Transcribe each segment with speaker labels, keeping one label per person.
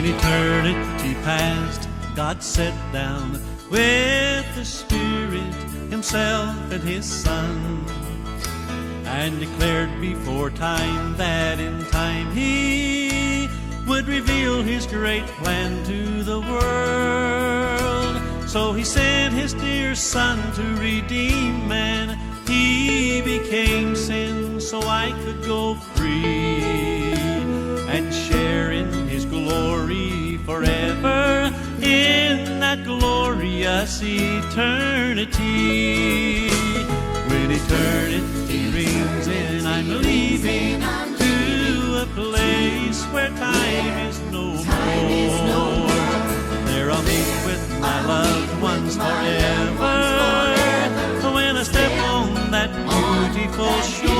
Speaker 1: When eternity passed, God sat down with the Spirit Himself and His Son, and declared before time that in time He would reveal His great plan to the world. So He sent His dear Son to redeem man. He became sin so I could go free and share in His glory forever, in that glorious eternity. When eternity rings and I'm leaving to a place where time is no more, there I'll meet with my loved ones forever. When I step on that beautiful shore,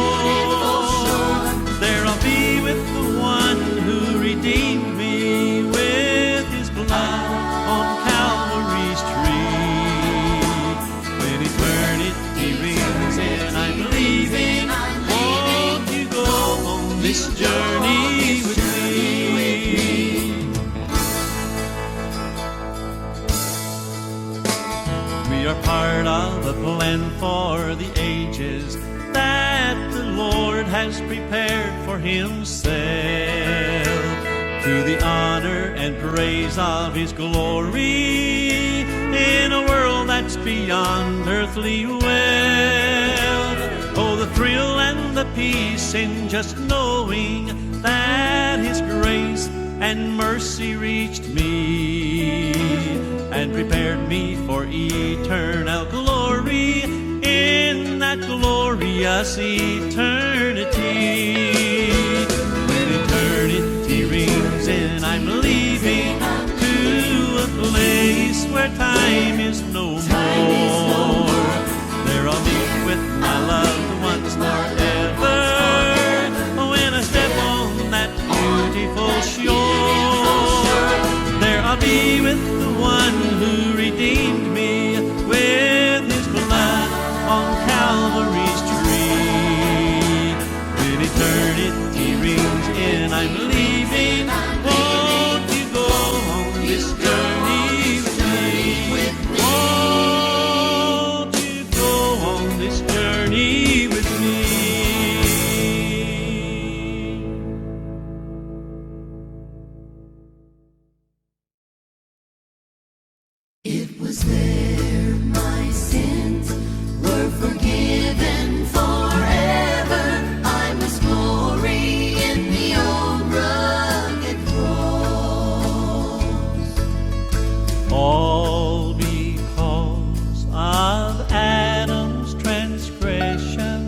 Speaker 1: there I'll be with the one who redeemed me with His blood on Calvary's tree. When eternity rings and I'm leaving, won't you go on this journey with me? We are part of a plan for the ages that the Lord has prepared for Himself, to the honor and praise of His glory, in a world that's beyond earthly wealth. Oh, the thrill and the peace in just knowing that His grace and mercy reached me and prepared me for eternal glory, in that glorious eternity. When eternity rings and I'm leaving to a place where time is no more, there I'll meet with my loved ones forever. When I step on that beautiful shore, there I'll be with the one who redeemed me with His blood on Calvary's tree. When eternity rings and I'm leaving, won't you go on this journey with me? Won't you go on this journey with me?
Speaker 2: It was there my sins were forgiven forever. I must glory in the old rugged cross.
Speaker 1: All because of Adam's transgression,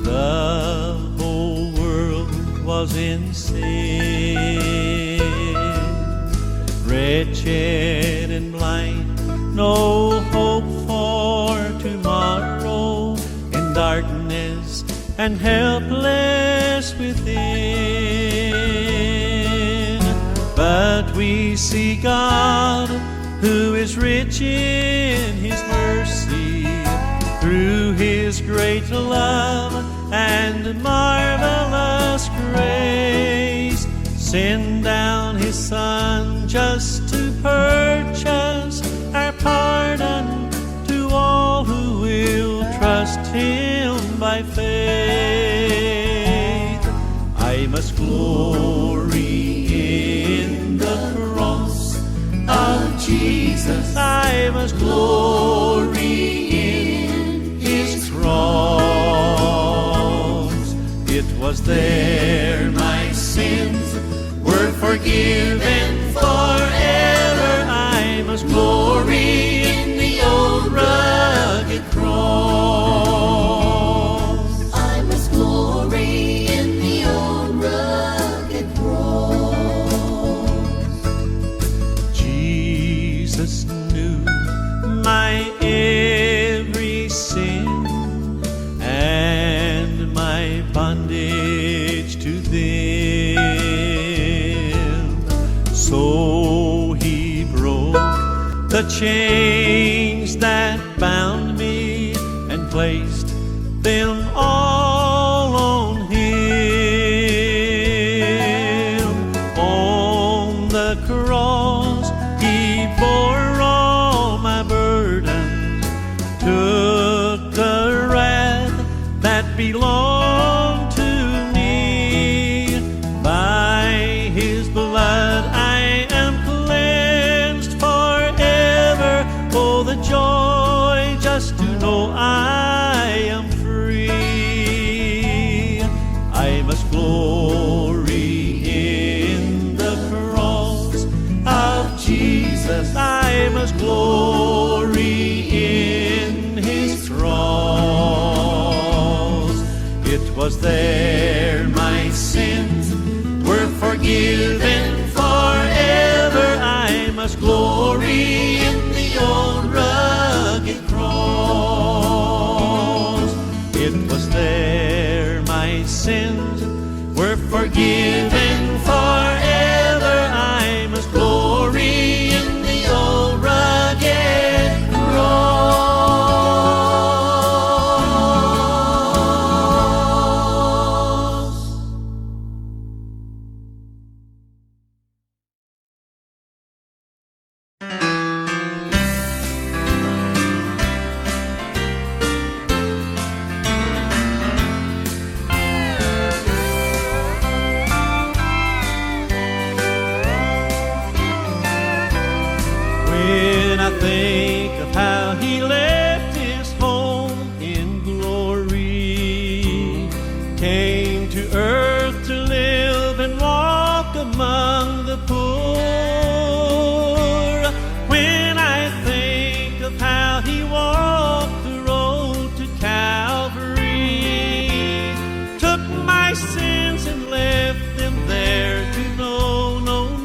Speaker 1: the whole world was in sin. Wretched and blind, no hope for tomorrow, in darkness and helpless within. But we see God, who is rich in His mercy, through His great love and marvelous grace, send down His Son just to purchase our pardon to all who will trust Him by faith. I must glory in the cross of Jesus. I must glory in His cross. It was there my sins were forgiven forever. I must glory in the old rugged cross.
Speaker 2: I must glory in the old rugged cross.
Speaker 1: Jesus knew my every sin and my bondage to them. So He broke the chains that bound me and placed them all on Him. On the must glory in the cross of Jesus. I must glory in his cross. It was there my sins were forgiven forever. I must glory in the old rugged cross. It was there my sins were forgiven forever. I must glory in the old rugged cross. When I think of how he left his home in glory, came to earth to live and walk among the poor. When I think of how he walked the road to Calvary, took my sins and left them there to know no more.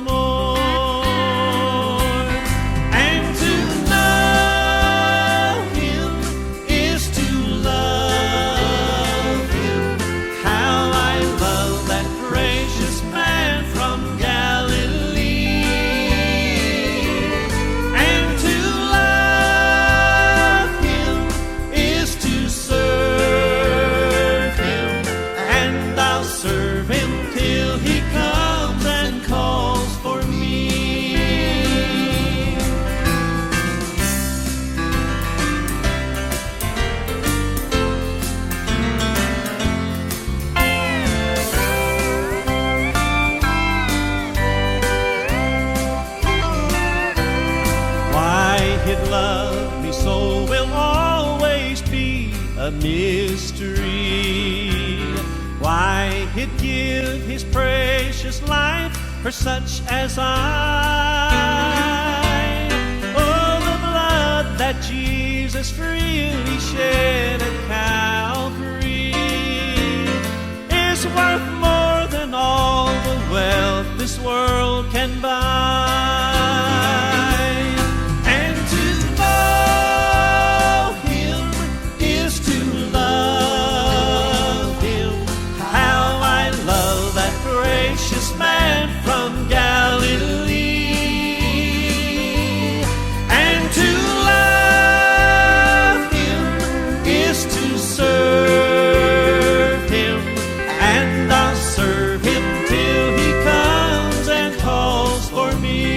Speaker 1: Love me so will always be a mystery. Why he'd give his precious life for such as I. Oh, the blood that Jesus freely shed at Calvary is worth more than all the wealth this world can buy. Man from Galilee, and to love him is to serve him, and I'll serve him till he comes and calls for me.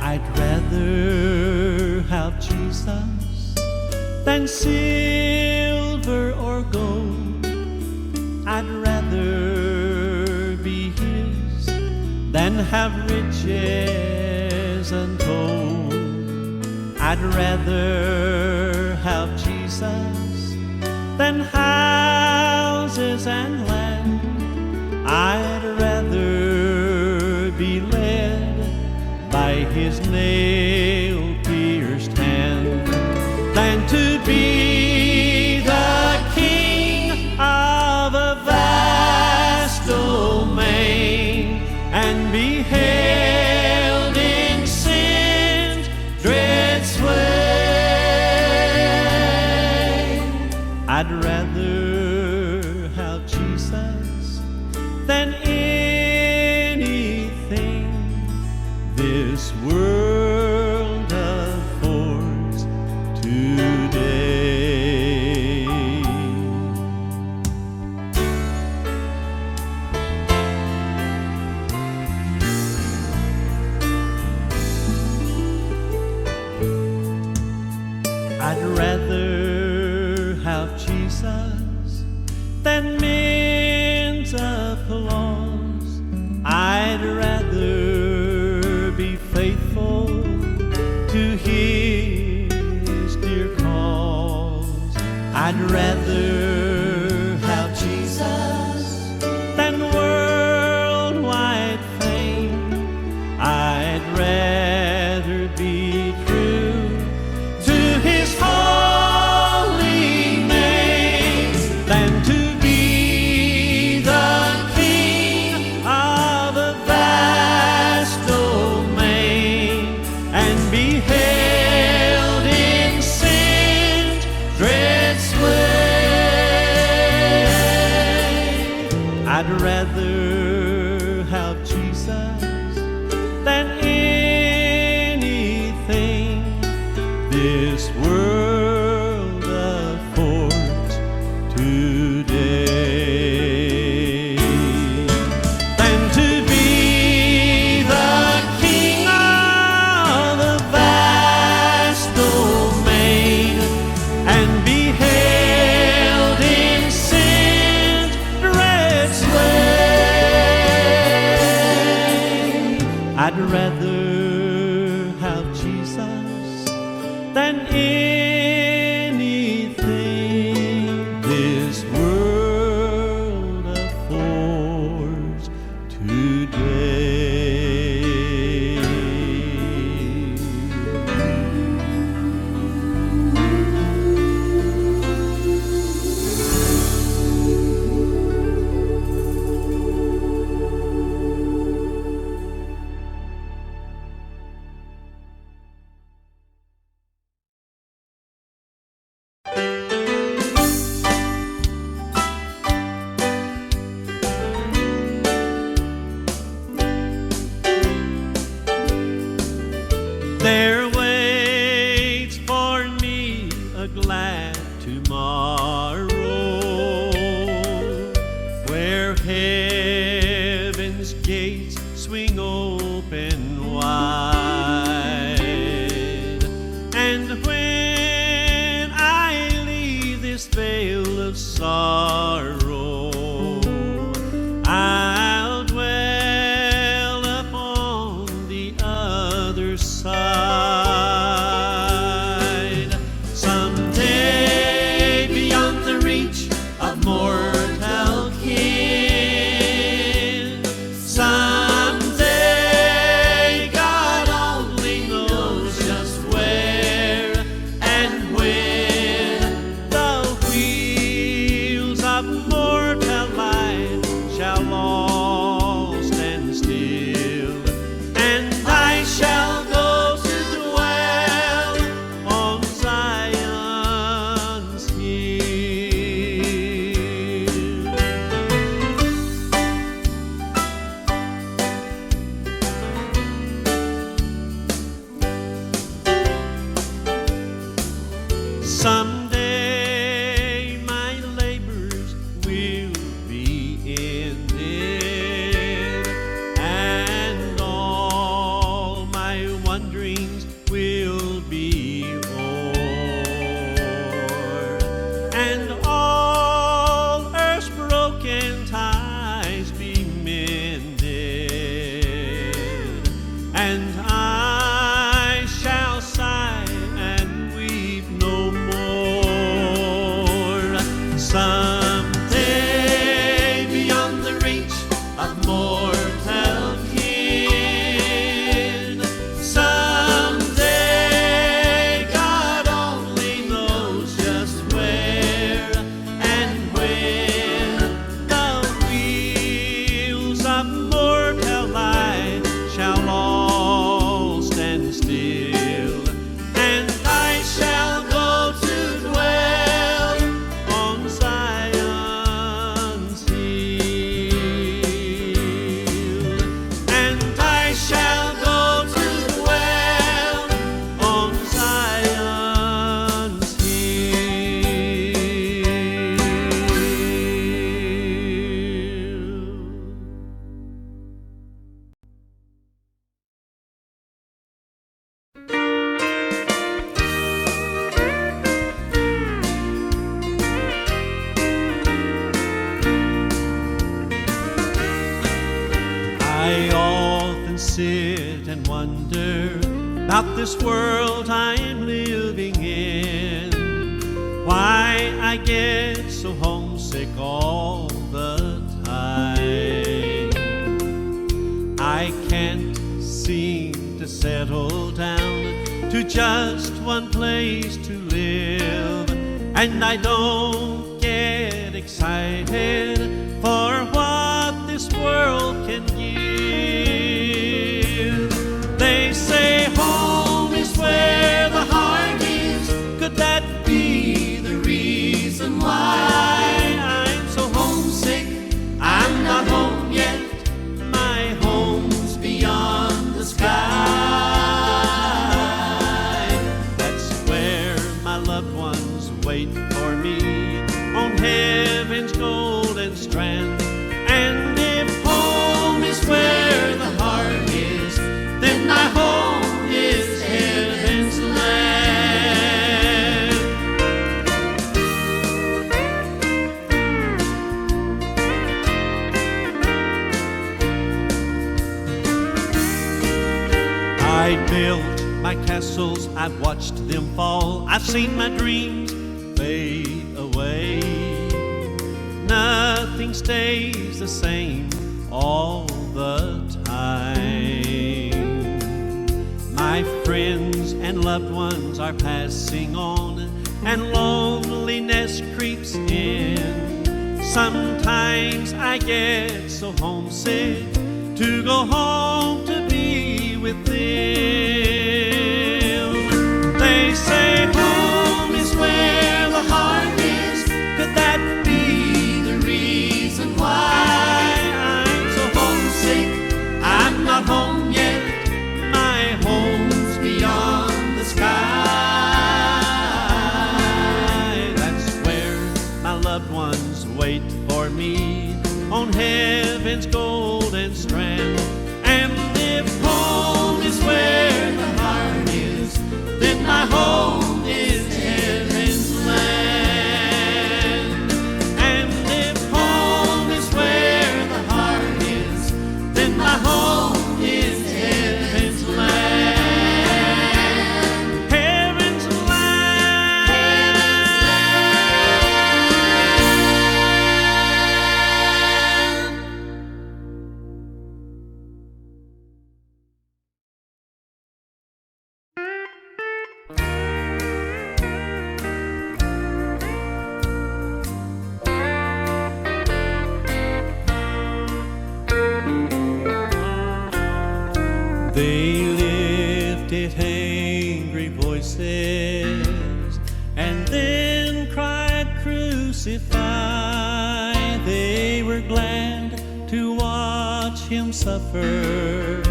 Speaker 1: I'd rather have Jesus than silver or gold. I'd rather be his than have riches untold. I'd rather have Jesus than houses and land. I'd rather be led by his nail-pierced hand than to be the king of a vast domain and be held in sin's dread sway. I'd rather have Jesus than anything this world affords today. I'd rather have Jesus than worldwide fame. I'd rather be true to His holy name than to be the king of a vast domain and be held in sin's dread sway. I'd rather have Jesus than anything this world affords today, than to be the king of a vast domain and be held in sin's dread sway. I'd rather have Jesus than anything this world affords today. There waits for me a glad tomorrow, where heaven's gates swing open wide. And when I leave this vale of sorrow, I'll dwell upon the other side. Someday, beyond the reach of mortal kin, someday, God only knows just where and when, the wheels of mortal life shall all stand still, and I shall go to dwell on Zion's hill. Someday my labors will be ended, and all my wanderings will be o'er, and all earth's broken ties be mended, and I shall sigh and weep no more. Someday, beyond the reach of mortal kin, someday, God only knows just where and when, the wheels of mortal life shall all stand still, and I shall go to dwell on Zion's hill, and I shall go to dwell on Zion's I often sit and wonder about this world I'm living in. why I get so homesick all the time. I can't seem to settle down to just one place to live, and I don't get excited for what this world can give. They say home is where the heart is. Could that be the reason why I'm so homesick? I'm not home yet. My home's beyond the sky. That's where my loved ones wait for me on heaven's golden strand. And if home is where the heart is, then my home is heaven's land. I built my castles, I've watched them fall, I've seen my dreams fade away. Nothing stays the same all the time. My friends and loved ones are passing on, and loneliness creeps in. Sometimes I get so homesick to go home to be with them. They say home is where the heart is. Could that be the reason why I'm so homesick? I'm not home yet. My home's beyond the sky. That's where my loved ones wait for me on heaven's golden strand. And if home is where the heart is, then my home is heaven's land. And if home is where the heart is, then my home is heaven's land. Heaven's land. They lifted angry voices and then cried, "Crucify." They were glad to watch him suffer.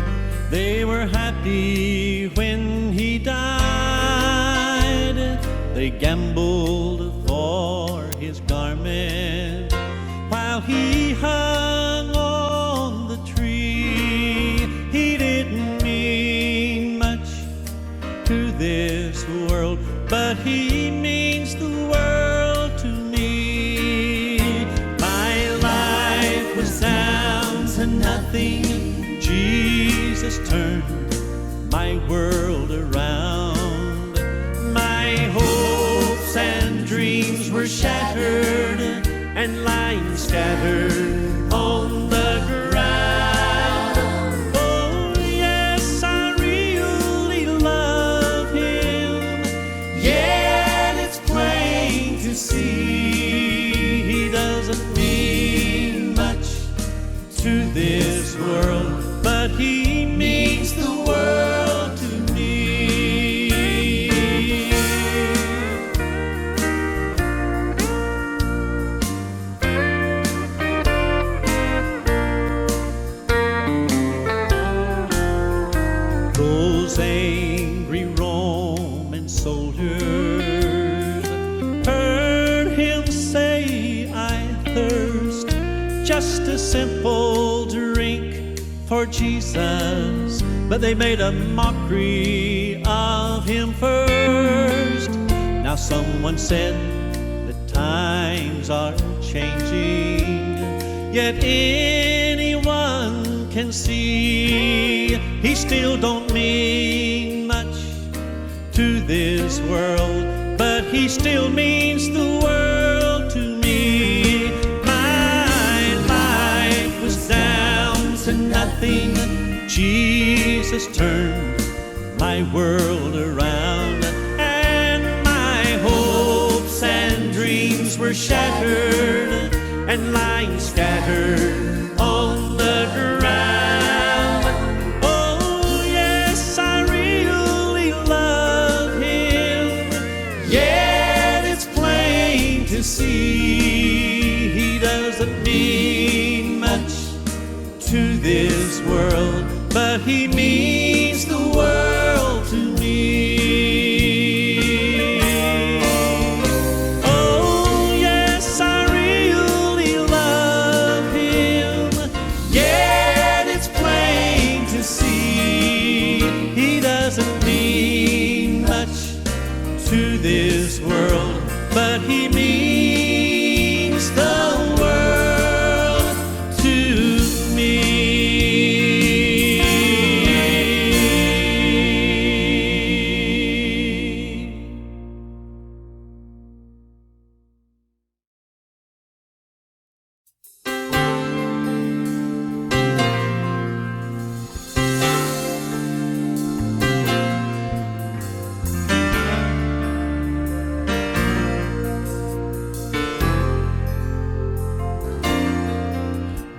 Speaker 1: They were happy when he died. They gambled for his garment while he hung on the tree. He didn't mean much to this world, but he means the world to me. My life was down to nothing. Jesus turned my world around. My hopes and dreams were shattered and lying scattered on the ground. Oh yes, I really love him, yet it's plain to see he doesn't mean much to this world, but he means the world to me. Those angry Roman soldiers heard him say, "I thirst," just a simple drink for Jesus, but they made a mockery of him first. Now someone said the times are changing, yet anyone can see he still don't mean much to this world, but He still means the world to me. My life was down to nothing. Jesus turned my world around, and my hopes and dreams were shattered and lying scattered on the ground. Oh yes, I really love him, yet it's plain to see he doesn't mean much to this world, but he means the world to me. Oh yes, I really love him, yet it's plain to see he doesn't mean much to this world, but he means the world to me.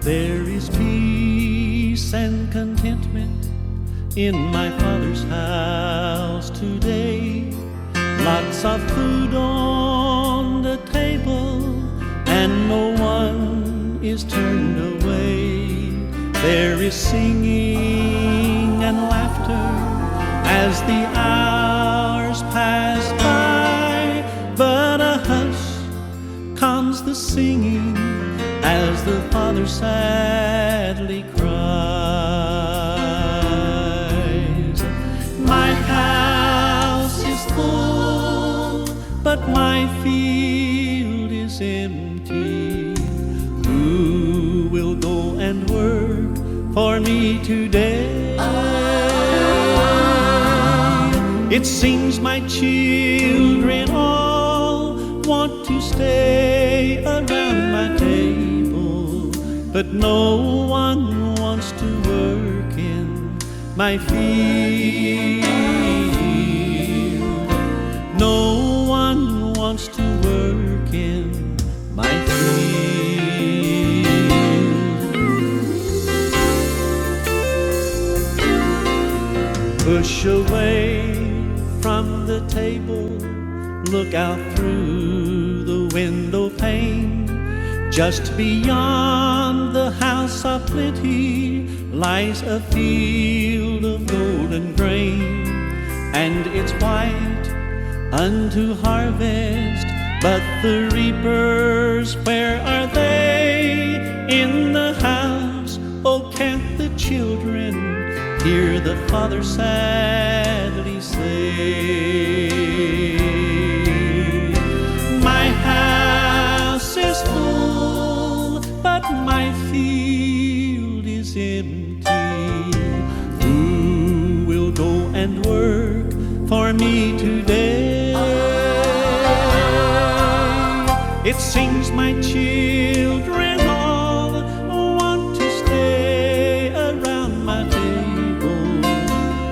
Speaker 1: There is peace and contentment in my Father's house today. Lots of food on the table, and no one is turned away. There is singing and laughter as the hours pass by, but a hush comes the singing as the Father sadly cries. My house is full, but my field is empty. Who will go and work for me today? It seems my children all want to stay around my table, but no one wants to work in my field. No one wants to work in my field. Push away from the table, look out through the window pane. Just beyond the house of plenty lies a field of golden grain, and it's white unto harvest, but the reapers, where are they? In the house, oh, can't the children hear the Father sadly say? My house is full, but my field is empty. Who will go and work for me today? It seems my children all want to stay around my table,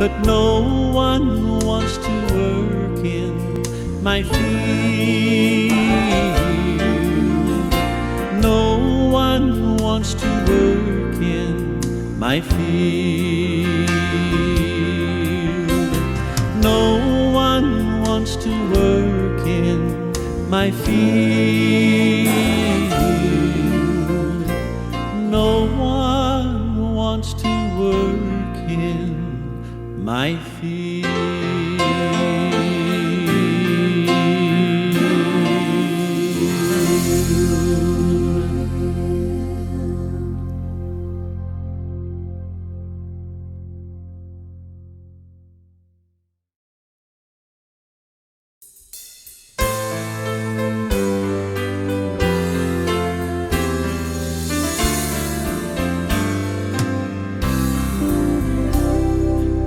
Speaker 1: but no one wants to work in my field. No one wants to work in my field. No one wants to work in my field. No one wants to work in my field.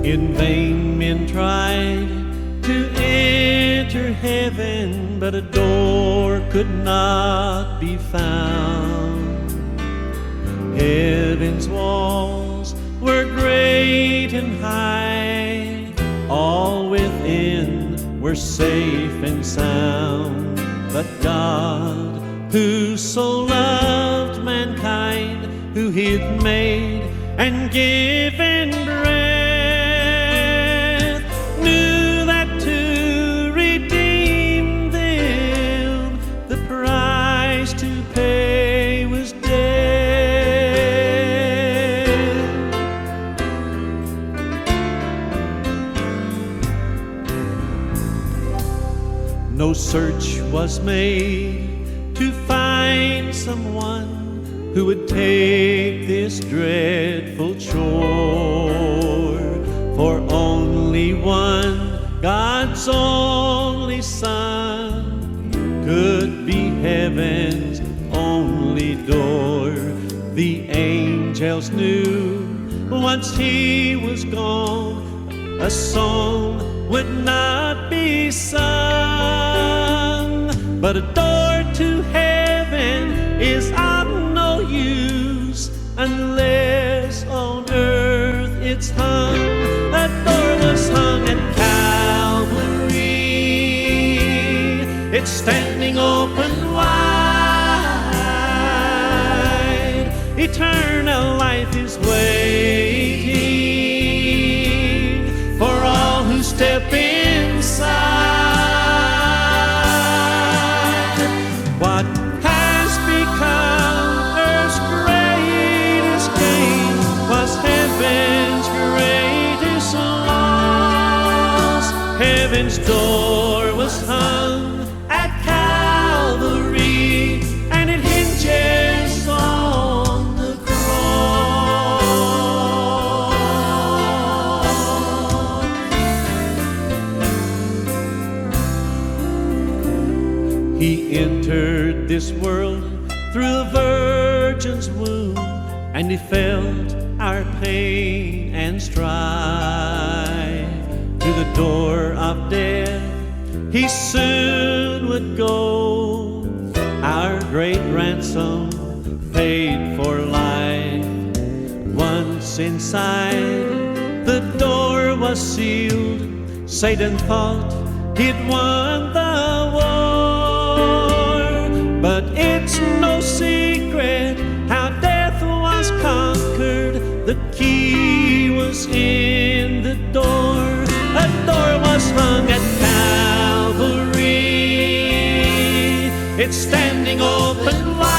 Speaker 1: In vain men tried to enter heaven, but a door could not be found. Heaven's walls were great and high, all within were safe and sound. But God, who so loved mankind, who He'd made and given breath, knew that to redeem them, the price to pay was death. No search was made to find someone who would take this dreadful chore, for only one, God's only Son, could be heaven's only door. The angels knew once He was gone, a song would not be sung, but a door to heaven is of no use unless on earth it's hung. That door was hung at Calvary, it's standing open wide. Eternal life is waiting for all who step inside. What has become earth's greatest gain was heaven's greatest loss. Heaven's door was hung at Calvary, and it hinges on the cross. He entered this world through a virgin's womb, and He felt our pain and strife. To the door of death He soon would go, our great ransom paid for life. Once inside, the door was sealed. Satan thought he'd won the war, but it's no secret how death was conquered. The key was in the door. A door was hung at Calvary, it's standing open wide.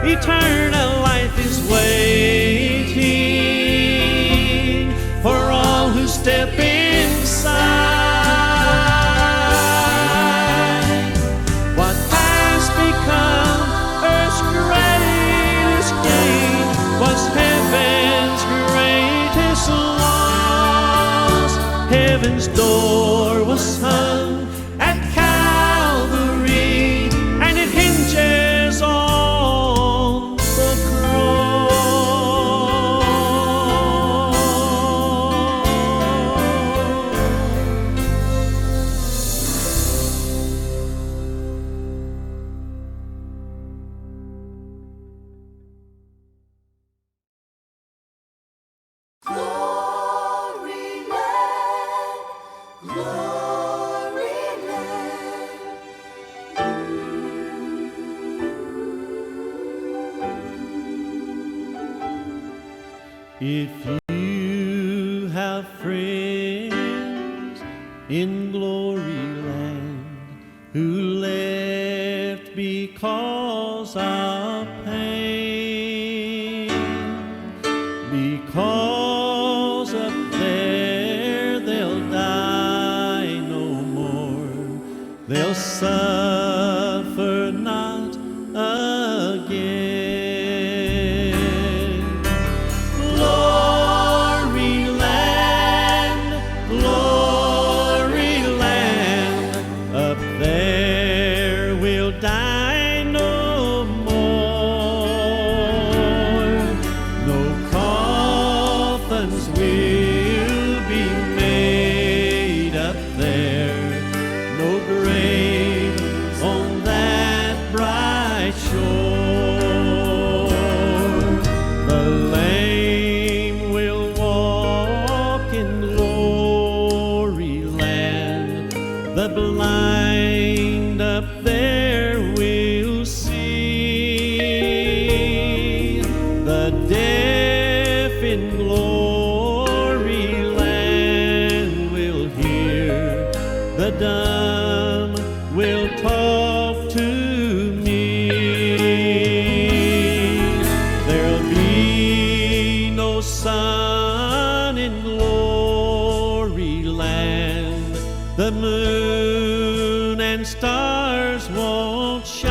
Speaker 1: Eternal life is waiting for all who step inside. What has become earth's greatest gain was heaven's greatest loss. Heaven's door was hung at Calvary, and it hinges on the
Speaker 2: Glory land, glory land.
Speaker 1: If you have friends in glory land who left because of pain, because up there they'll die no more, they'll suffer not again. Glory land, glory land. The deaf in glory land will hear, the dumb will talk to me. There'll be no sun in glory land, the moon and stars won't shine,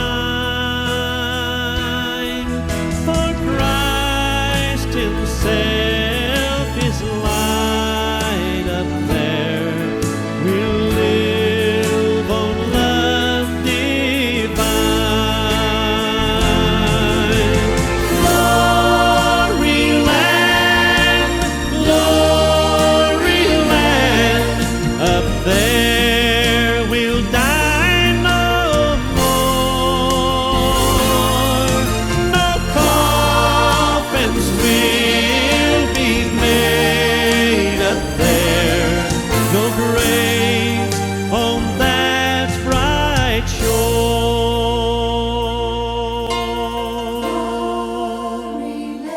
Speaker 1: for Christ Himself is light up there. We'll live on love divine. Glory land, up there we'll die no more. No coffins will be made up there, no graves on that bright shore.
Speaker 2: Glory land.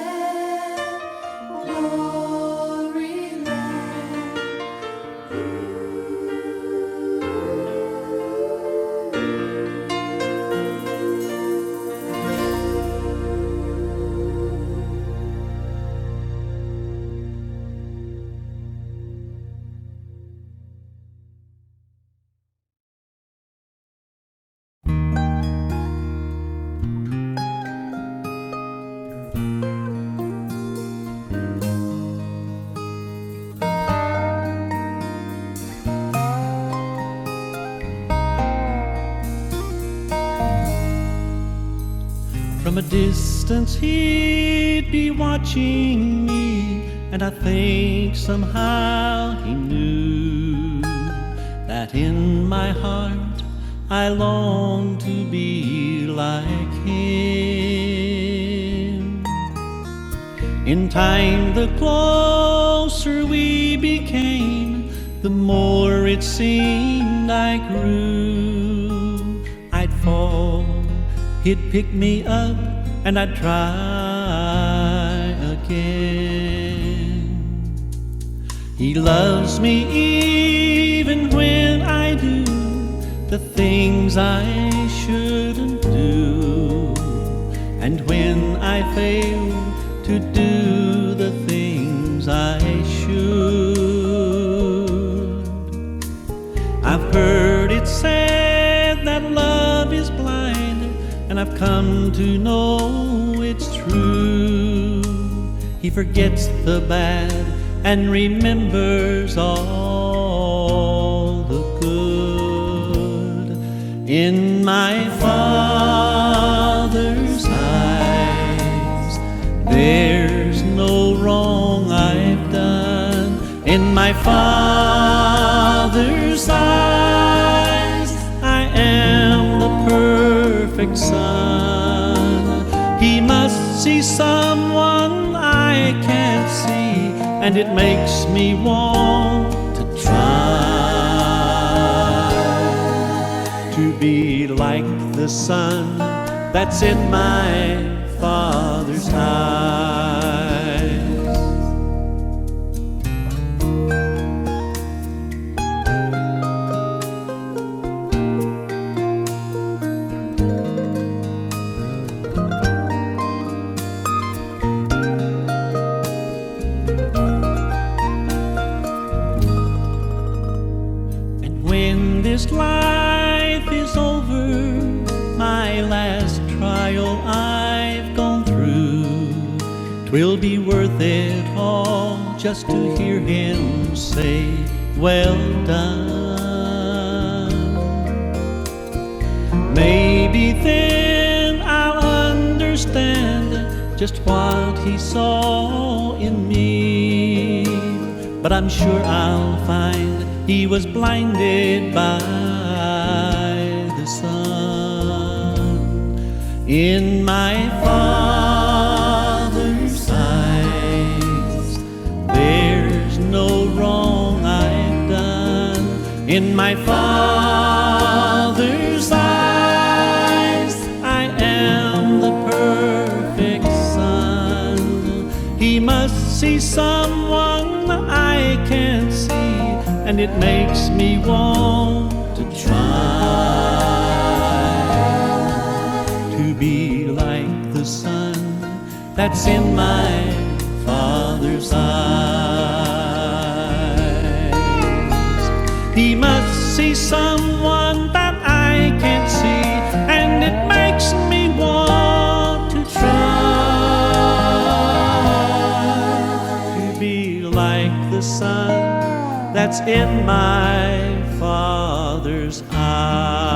Speaker 1: From a distance he'd be watching me, and I think somehow he knew that in my heart I long to be like him. In time, the closer we became, the more it seemed I grew. I'd fall, he'd pick me up, and I'd try again. He loves me even when I do the things I shouldn't do, and when I fail to do the things I should. I've heard it said that love is blind, and I've come to know it's true. He forgets the bad and remembers all the good. In my Father's eyes, there's no wrong I've done. In my Father's eyes, I am the perfect Son. He must see someone I can't see, and it makes me want to try to be like the sun that's in my Father's eyes. When this life is over, my last trial I've gone through, 'twill be worth it all just to hear him say, well done. Maybe then I'll understand just what he saw in me, but I'm sure I'll find he was blinded by the sun. In my Father's eyes, there's no wrong I've done. In my Father's eyes, I am the perfect Son. He must see someone I can't see, and it makes me want to try to be like the sun that's in my Father's eyes. He must see someone that I can't see, and it makes me want to try to be like the sun that's in my Father's eyes.